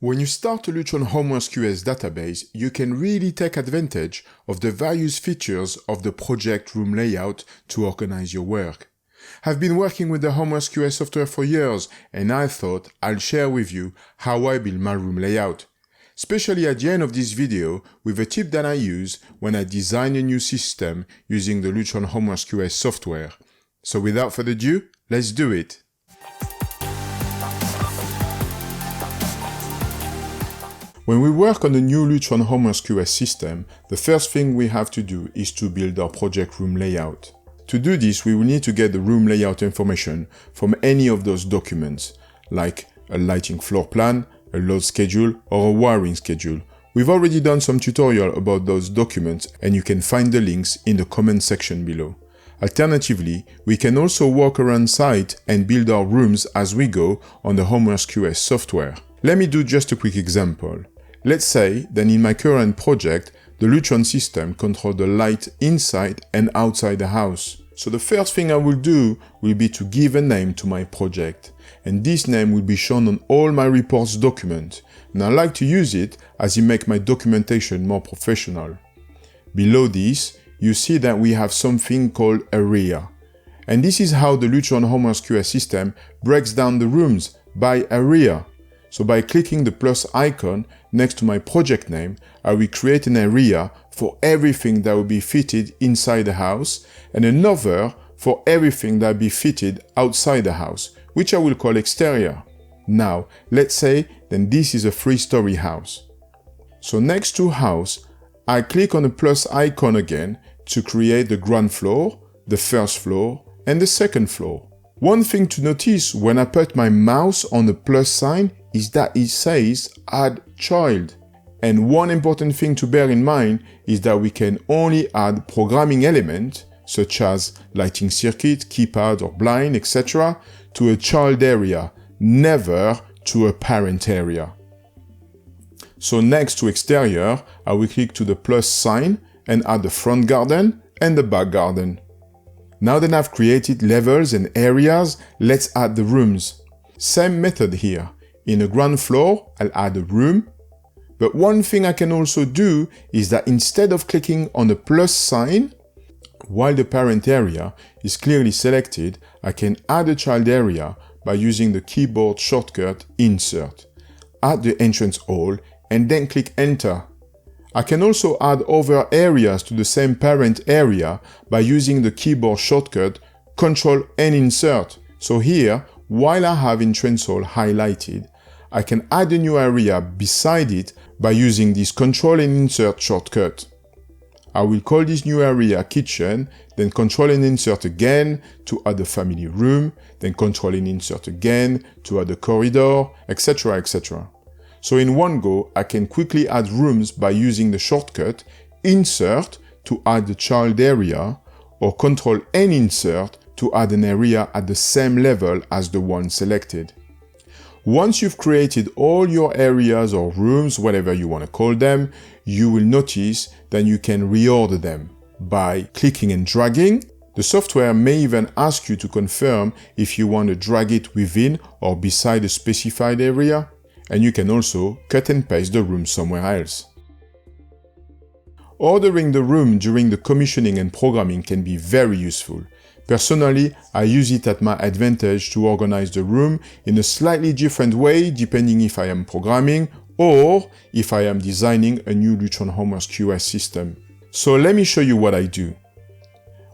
When you start a Lutron Homeworks QS database, you can really take advantage of the various features of the project room layout to organize your work. I've been working with the Homeworks QS software for years, and I thought I'll share with you how I build my room layout. Especially at the end of this video with a tip that I use when I design a new system using the Lutron Homeworks QS software. So without further ado, let's do it. When we work on the new Lutron Homeworks QS system, the first thing we have to do is to build our project room layout. To do this, we will need to get the room layout information from any of those documents, like a lighting floor plan, a load schedule, or a wiring schedule. We've already done some tutorial about those documents, and you can find the links in the comment section below. Alternatively, we can also walk around site and build our rooms as we go on the Homeworks QS software. Let me do just a quick example. Let's say that in my current project, the Lutron system controls the light inside and outside the house. So the first thing I will do will be to give a name to my project. And this name will be shown on all my reports documents. And I like to use it as it makes my documentation more professional. Below this, you see that we have something called area. And this is how the Lutron Homeworks QS system breaks down the rooms by area. So by clicking the plus icon next to my project name, I will create an area for everything that will be fitted inside the house and another for everything that will be fitted outside the house, which I will call exterior. Now, let's say then this is a 3-story house. So next to house, I click on the plus icon again to create the ground floor, the first floor, and the second floor. One thing to notice when I put my mouse on the plus sign is that it says add child. And one important thing to bear in mind is that we can only add programming elements such as lighting circuit, keypad or blind, etc. to a child area, never to a parent area. So next to exterior, I will click to the plus sign and add the front garden and the back garden. Now that I've created levels and areas, let's add the rooms. Same method here. In the ground floor, I'll add a room. But one thing I can also do is that instead of clicking on the plus sign, while the parent area is clearly selected, I can add a child area by using the keyboard shortcut Insert. Add the entrance hall and then click Enter. I can also add other areas to the same parent area by using the keyboard shortcut Ctrl and Insert. So here, while I have entrance hall highlighted, I can add a new area beside it by using this Ctrl and Insert shortcut. I will call this new area kitchen, then Ctrl and Insert again to add a family room, then Ctrl and Insert again to add a corridor, etc. etc. So in one go, I can quickly add rooms by using the shortcut Insert to add the child area, or Ctrl and Insert to add an area at the same level as the one selected. Once you've created all your areas or rooms, whatever you want to call them, you will notice that you can reorder them by clicking and dragging. The software may even ask you to confirm if you want to drag it within or beside a specified area, and you can also cut and paste the room somewhere else. Ordering the room during the commissioning and programming can be very useful. Personally, I use it at my advantage to organize the room in a slightly different way depending if I am programming or if I am designing a new Lutron Homeworks QS system. So let me show you what I do.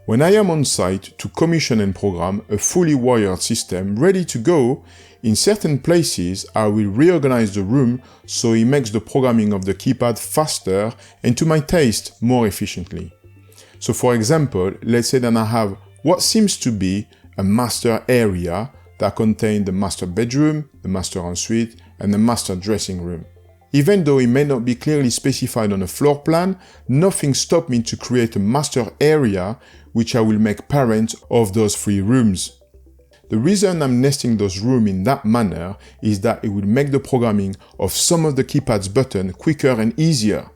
When I am on site to commission and program a fully wired system ready to go, in certain places I will reorganize the room so it makes the programming of the keypad faster and to my taste more efficiently. So for example, let's say that I have what seems to be a master area that contains the master bedroom, the master ensuite, and the master dressing room. Even though it may not be clearly specified on a floor plan, nothing stops me to create a master area which I will make parent of those 3 rooms. The reason I'm nesting those rooms in that manner is that it will make the programming of some of the keypad's buttons quicker and easier.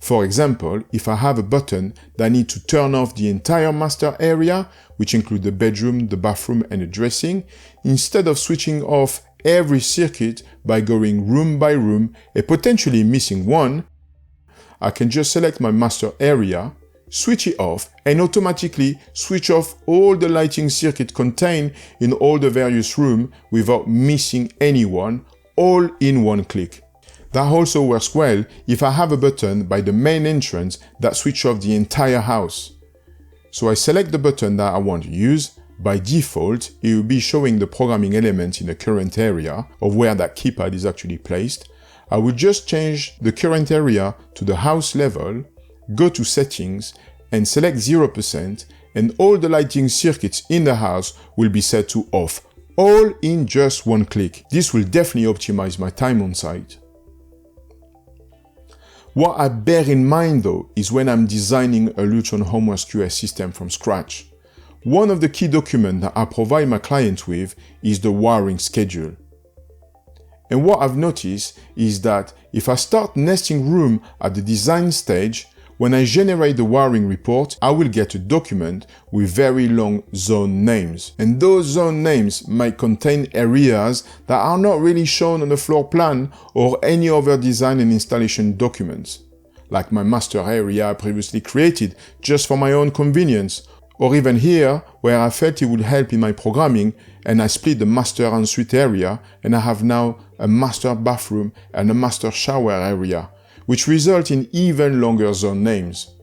For example, if I have a button that needs to turn off the entire master area, which includes the bedroom, the bathroom, and the dressing, instead of switching off every circuit by going room by room and potentially missing one, I can just select my master area, switch it off, and automatically switch off all the lighting circuit contained in all the various rooms without missing anyone, all in one click. That also works well if I have a button by the main entrance that switches off the entire house. So I select the button that I want to use. By default, it will be showing the programming elements in the current area of where that keypad is actually placed. I will just change the current area to the house level, go to settings and select 0%, and all the lighting circuits in the house will be set to off, all in just one click. This will definitely optimize my time on site. What I bear in mind though is when I'm designing a Lutron Homeworks QS system from scratch. One of the key documents that I provide my client with is the wiring schedule. And what I've noticed is that if I start nesting room at the design stage, when I generate the wiring report, I will get a document with very long zone names. And those zone names might contain areas that are not really shown on the floor plan or any other design and installation documents, like my master area I previously created just for my own convenience, or even here where I felt it would help in my programming and I split the master and suite area and I have now a master bathroom and a master shower area, which result in even longer zone names.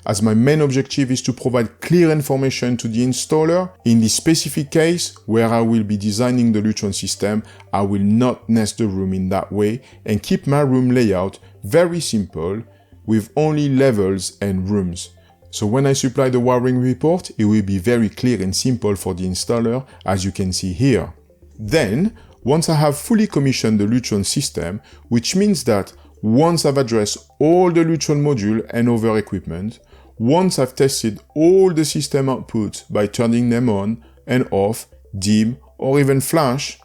As my main objective is to provide clear information to the installer, in this specific case where I will be designing the Lutron system, I will not nest the room in that way and keep my room layout very simple with only levels and rooms. So when I supply the wiring report, it will be very clear and simple for the installer, as you can see here. Then, once I have fully commissioned the Lutron system, which means that once I've addressed all the Lutron module and other equipment, once I've tested all the system outputs by turning them on and off, dim, or even flash,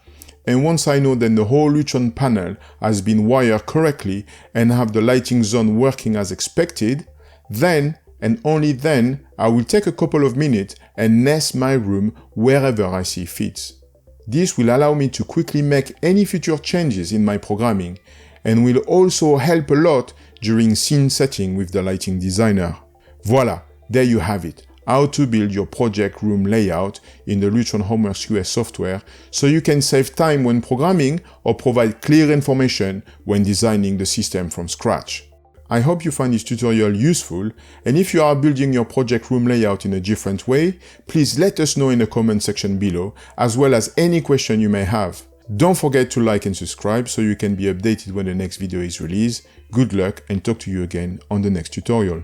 and once I know that the whole Lutron panel has been wired correctly and have the lighting zone working as expected, then and only then I will take a couple of minutes and nest my room wherever I see fit. This will allow me to quickly make any future changes in my programming and will also help a lot during scene setting with the lighting designer. Voila, there you have it, how to build your project room layout in the Lutron Homeworks QS software so you can save time when programming or provide clear information when designing the system from scratch. I hope you find this tutorial useful, and if you are building your project room layout in a different way, please let us know in the comment section below, as well as any question you may have. Don't forget to like and subscribe so you can be updated when the next video is released. Good luck and talk to you again on the next tutorial.